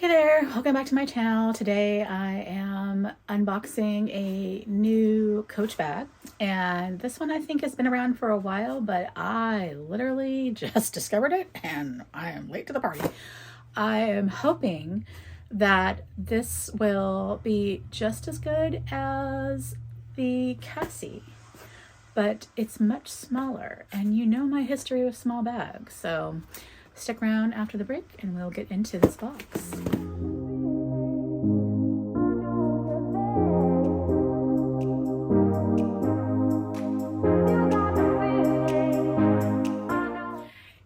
Hey there, welcome back to my channel. Today I am unboxing a new Coach bag, and this one I think has been around for a while, but I literally just discovered it and I am late to the party. I am hoping that this will be just as good as the Cassie, but it's much smaller, and you know my history with small bags, so stick around after the break and we'll get into this box.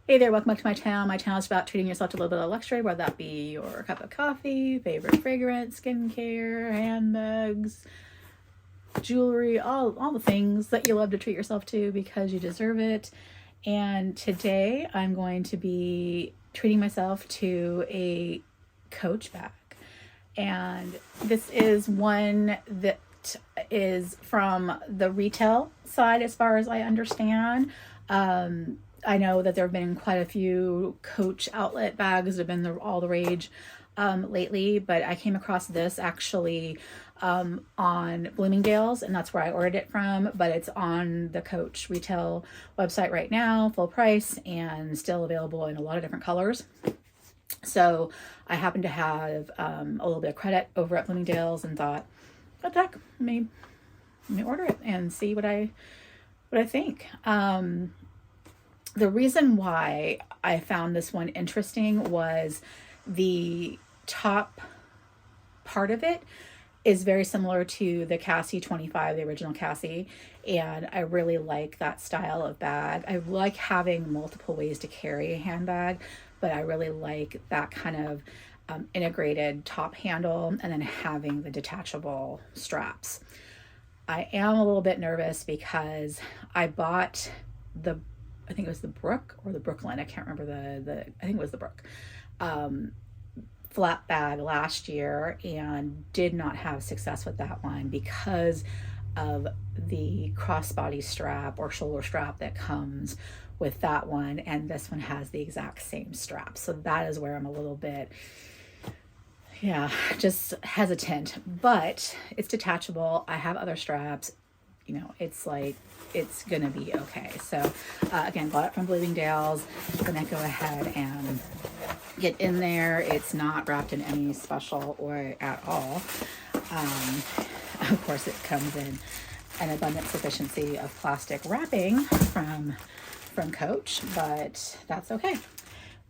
Hey there, welcome back to my channel. My channel is about treating yourself to a little bit of luxury, whether that be your cup of coffee, favorite fragrance, skincare, handbags, jewelry, all the things that you love to treat yourself to because you deserve it. And today I'm going to be treating myself to a Coach bag. And this is one that is from the retail side as far as I understand. I know that there have been quite a few Coach outlet bags that have been all the rage lately, but I came across this actually on Bloomingdale's, and that's where I ordered it from, but it's on the Coach retail website right now, full price, and still available in a lot of different colors. So I happen to have a little bit of credit over at Bloomingdale's and thought, what the heck, let me order it and see what I think. The reason why I found this one interesting was the top part of it is very similar to the Cassie 25, the original Cassie, and I really like that style of bag. I like having multiple ways to carry a handbag, but I really like that kind of integrated top handle and then having the detachable straps. I am a little bit nervous because I bought I think it was the Brook or the Brooklyn. I can't remember I think it was the Brook flat bag last year and did not have success with that one because of the crossbody strap or shoulder strap that comes with that one. And this one has the exact same strap. So that is where I'm a little bit, just hesitant, but it's detachable. I have other straps. You know, it's like, it's gonna be okay. So again, bought it from Bloomingdale's. Gonna go ahead and get in there. It's not wrapped in any special way at all. Of course, it comes in an abundant sufficiency of plastic wrapping from Coach, but that's okay.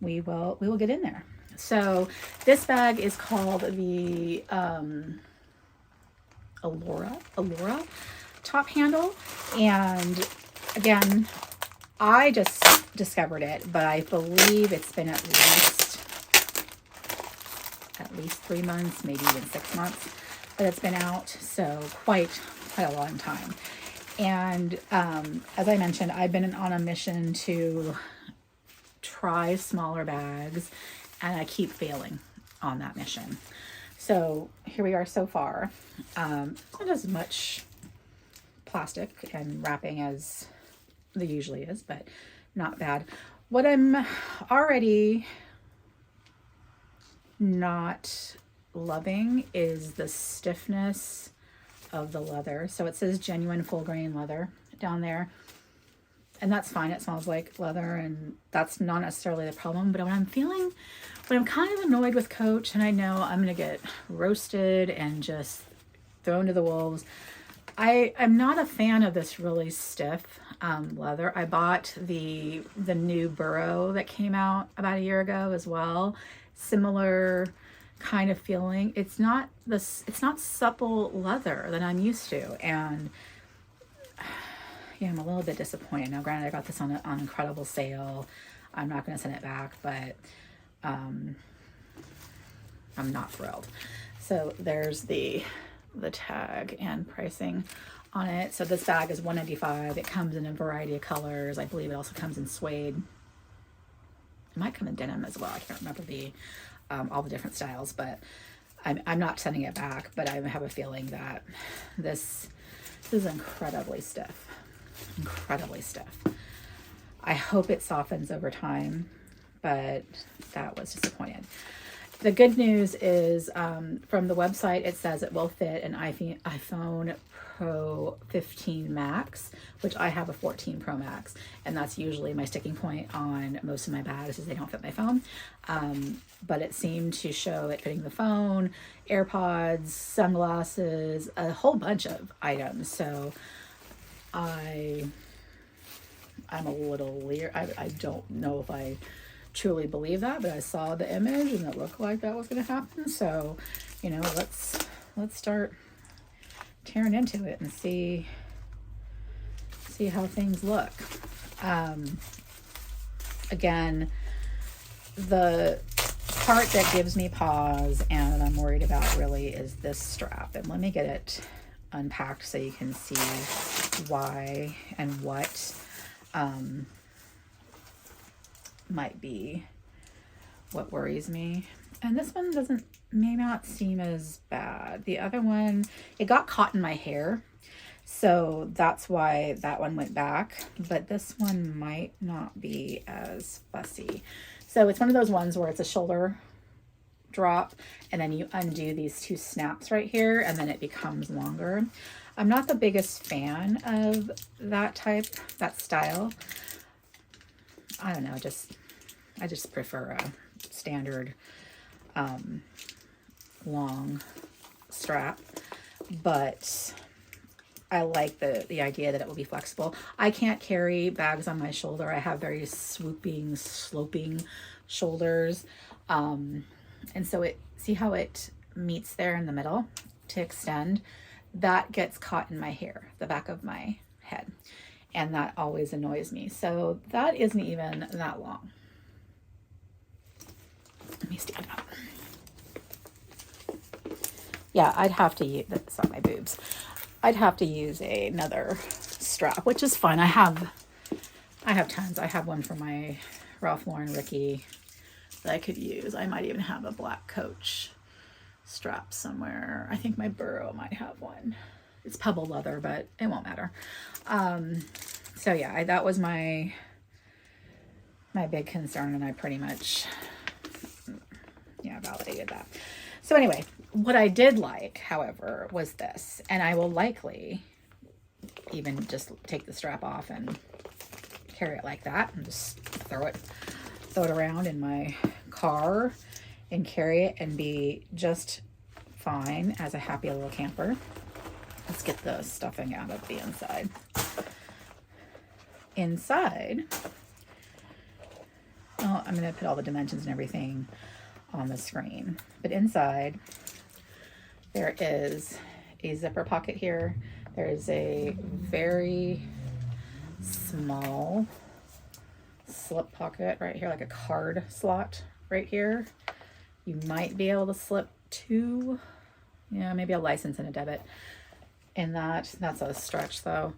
We will get in there. So this bag is called the Elora top handle, and again, I just discovered it, but I believe it's been at least 3 months, maybe even 6 months that it's been out, so quite a long time. And as I mentioned, I've been on a mission to try smaller bags, and I keep failing on that mission. So here we are so far. Not as much plastic and wrapping as there usually is, but not bad. What I'm already not loving is the stiffness of the leather. So it says genuine full grain leather down there, and that's fine. It smells like leather, and that's not necessarily the problem. But what I'm kind of annoyed with Coach, and I know I'm gonna get roasted and just thrown to the wolves, I'm not a fan of this really stiff leather. I bought the new Burrow that came out about a year ago as well. Similar kind of feeling. It's not supple leather that I'm used to, and yeah, I'm a little bit disappointed. Now, granted, I got this on incredible sale. I'm not going to send it back, but I'm not thrilled. So there's the tag and pricing on it. So this bag is $195. It comes in a variety of colors. I believe it also comes in suede. It might come in denim as well. I can't remember all the different styles, but I'm not sending it back, but I have a feeling that this is incredibly stiff. I hope it softens over time, but that was disappointing. The good news is from the website, it says it will fit an iPhone Pro 15 Max, which I have a 14 Pro Max, and that's usually my sticking point on most of my bags is they don't fit my phone. But it seemed to show it fitting the phone, AirPods, sunglasses, a whole bunch of items. So I'm a little leery. I don't know if I truly believe that, but I saw the image and it looked like that was going to happen. So, you know, let's start tearing into it and see how things look. Again, the part that gives me pause and I'm worried about really is this strap. And let me get it unpacked so you can see why and what might be what worries me. And this one may not seem as bad. The other one, it got caught in my hair, so that's why that one went back. But this one might not be as fussy. So it's one of those ones where it's a shoulder drop and then you undo these two snaps right here and then it becomes longer. I'm not the biggest fan of that style. I don't know, I just prefer a standard long strap, but I like the idea that it will be flexible. I can't carry bags on my shoulder. I have very swooping, sloping shoulders. And so see how it meets there in the middle to extend? That gets caught in my hair, the back of my head. And that always annoys me. So that isn't even that long. Let me stand up. Yeah, I'd have to use, that's on my boobs. I'd have to use another strap, which is fine. I have tons. I have one for my Ralph Lauren Ricky that I could use. I might even have a black Coach strap somewhere. I think my Burrow might have one. It's pebble leather, but it won't matter. So yeah, that was my big concern, and I pretty much, yeah, validated that. So anyway, what I did like, however, was this, and I will likely even just take the strap off and carry it like that and just throw it around in my car and carry it and be just fine as a happy little camper. Let's get the stuffing out of the inside. Oh, I'm going to put all the dimensions and everything on the screen. But inside, there is a zipper pocket here. There is a very small slip pocket right here, like a card slot right here. You might be able to slip two, yeah, maybe a license and a debit in that. That's a stretch though,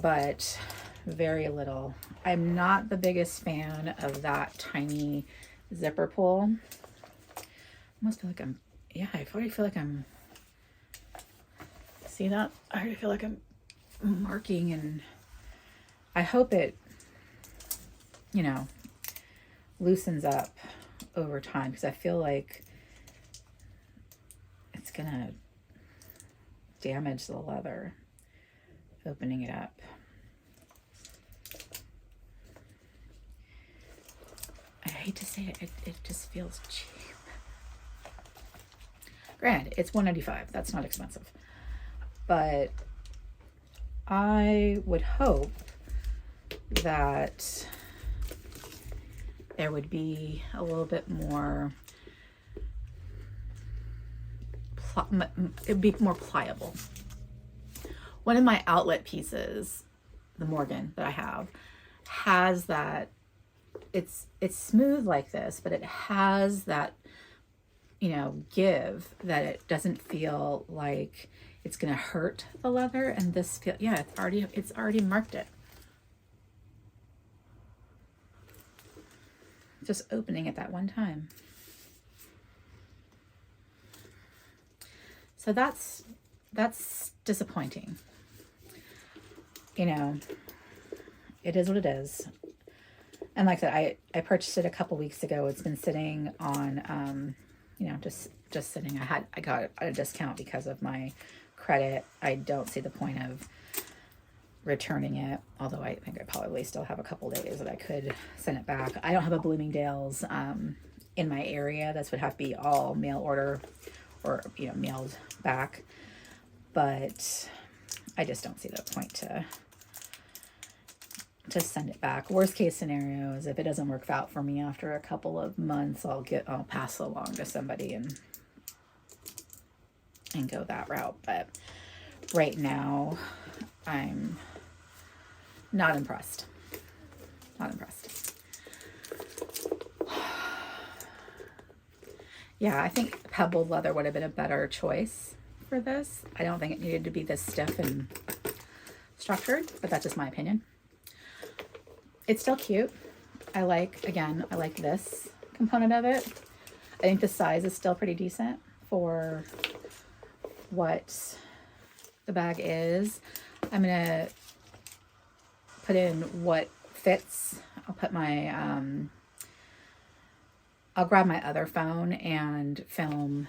but very little. I'm not the biggest fan of that tiny zipper pull. I almost feel like I already feel like I'm, see that? I already feel like I'm marking, and I hope it, you know, loosens up over time, because I feel like it's gonna damage the leather opening it up. I hate to say it, it just feels cheap. Granted, it's $195. That's not expensive. But I would hope that there would be a little bit more, it'd be more pliable. One of my outlet pieces, the Morgan that I have, has that, it's smooth like this, but it has that, you know, give that it doesn't feel like it's gonna hurt the leather. And this feel, yeah, it's already marked it. Just opening it that one time. So that's disappointing. You know, it is what it is. And like I said, I purchased it a couple weeks ago. It's been sitting on you know, just sitting. I got it at a discount because of my credit. I don't see the point of returning it, although I think I probably still have a couple days that I could send it back. I don't have a Bloomingdale's in my area. This would have to be all mail order or, you know, mailed back, but I just don't see the point to send it back. Worst case scenario is if it doesn't work out for me after a couple of months, I'll pass it along to somebody and go that route. But right now I'm not impressed. Not impressed. Yeah, I think pebbled leather would have been a better choice for this. I don't think it needed to be this stiff and structured, but that's just my opinion. It's still cute. I like this component of it. I think the size is still pretty decent for what the bag is. I'm gonna put in what fits. I'll put my I'll grab my other phone and film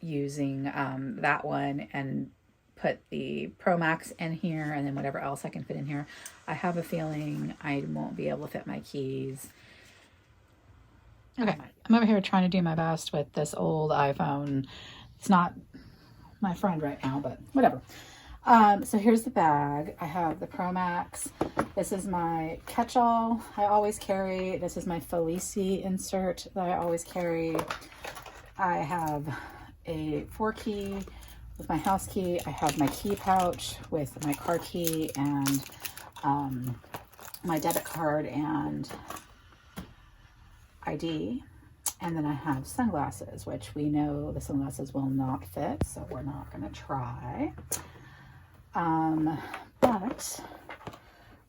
using that one and put the Pro Max in here, and then whatever else I can fit in here. I have a feeling I won't be able to fit my keys. Okay, I'm over here trying to do my best with this old iPhone. It's not my friend right now, but whatever. So here's the bag. I have the Pro Max. This is my catch-all I always carry. This is my Felici insert that I always carry. I have a 4-key with my house key. I have my key pouch with my car key and my debit card and ID. And then I have sunglasses, which we know the sunglasses will not fit, so we're not going to try. But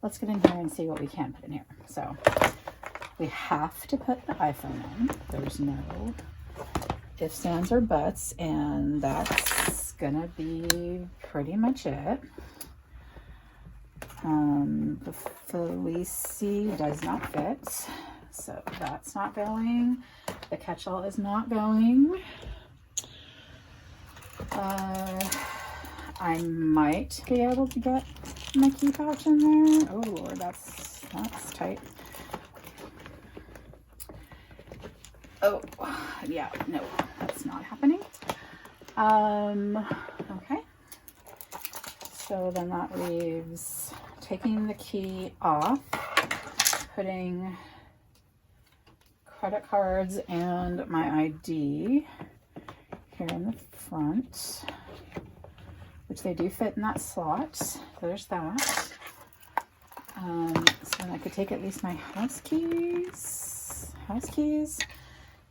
let's get in here and see what we can put in here. So we have to put the iPhone in. There's no ifs, ands, or buts, and that's gonna be pretty much it. The Felici does not fit, so that's not going. The catch-all is not going. I might be able to get my key pouch in there. Oh Lord, that's tight. Oh yeah, no, that's not happening. Okay. So then that leaves taking the key off, putting credit cards and my ID here in the front, which they do fit in that slot. So there's that. So then I could take at least my house keys,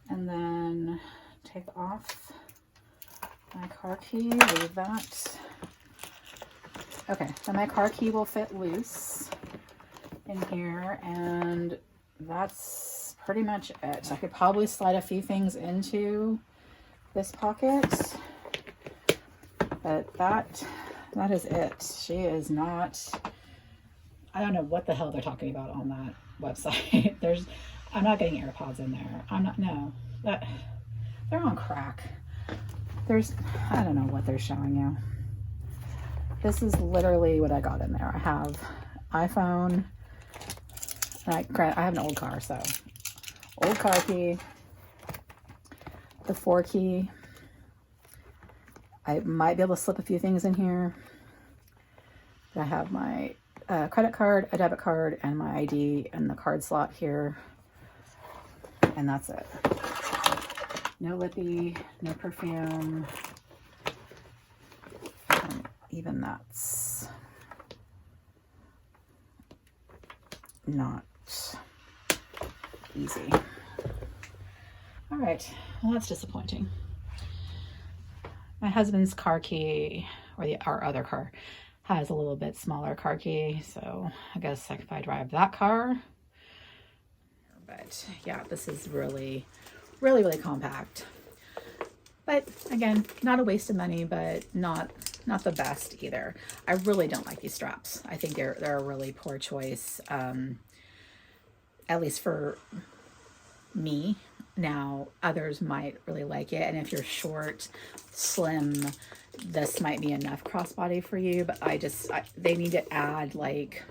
and then take off my car key, leave that. Okay, so my car key will fit loose in here, and that's pretty much it. I could probably slide a few things into this pocket, but that is it. She is not, I don't know what the hell they're talking about on that website. I'm not getting AirPods in there. They're on crack. I don't know what they're showing you. This is literally what I got in there. I have iPhone, and I have an old car, so old car key, the 4-key. I might be able to slip a few things in here. I have my credit card, a debit card, and my ID in the card slot here. And that's it. No lippy, no perfume. Even that's not easy. All right, well, that's disappointing. My husband's car key, or our other car, has a little bit smaller car key, so I guess I could probably drive that car. But yeah, this is really, really, really compact. But again, not a waste of money, but not the best either. I really don't like these straps. I think they're a really poor choice, at least for me. Now, others might really like it. And if you're short, slim, this might be enough crossbody for you. But they need to add like,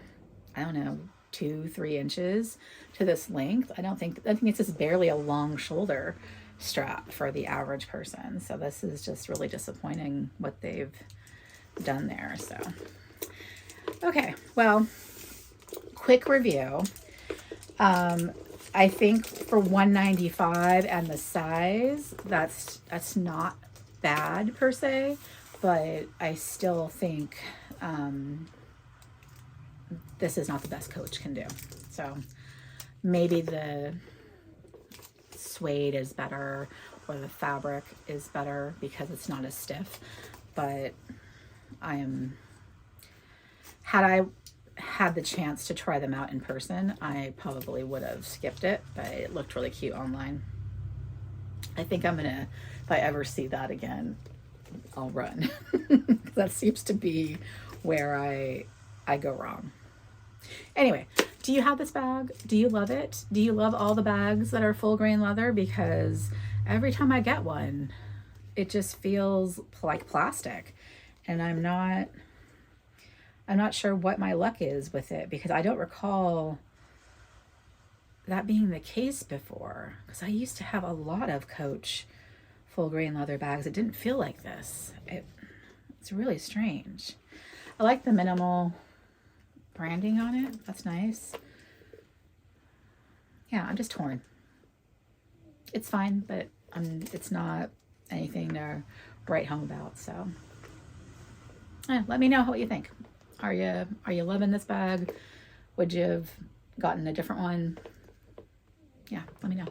I don't know, 2-3 inches to this length. I think it's just barely a long shoulder strap for the average person. So this is just really disappointing what they've done there. So, okay, well, quick review. I think for $195 and the size, that's not bad per se, but I still think this is not the best Coach can do. So maybe the suede is better or the fabric is better because it's not as stiff, but had I had the chance to try them out in person, I probably would have skipped it, but it looked really cute online. I think I'm gonna, if I ever see that again, I'll run. That seems to be where I go wrong. Anyway, do you have this bag? Do you love it? Do you love all the bags that are full grain leather? Because every time I get one, it just feels like plastic, and I'm not sure what my luck is with it, because I don't recall that being the case before, because I used to have a lot of Coach full grain leather bags. It didn't feel like this. It's really strange. I like the minimal branding on it. That's nice. Yeah, I'm just torn. It's fine, but it's not anything to write home about. So let me know what you think. Are you loving this bag? Would you have gotten a different one? Yeah, let me know.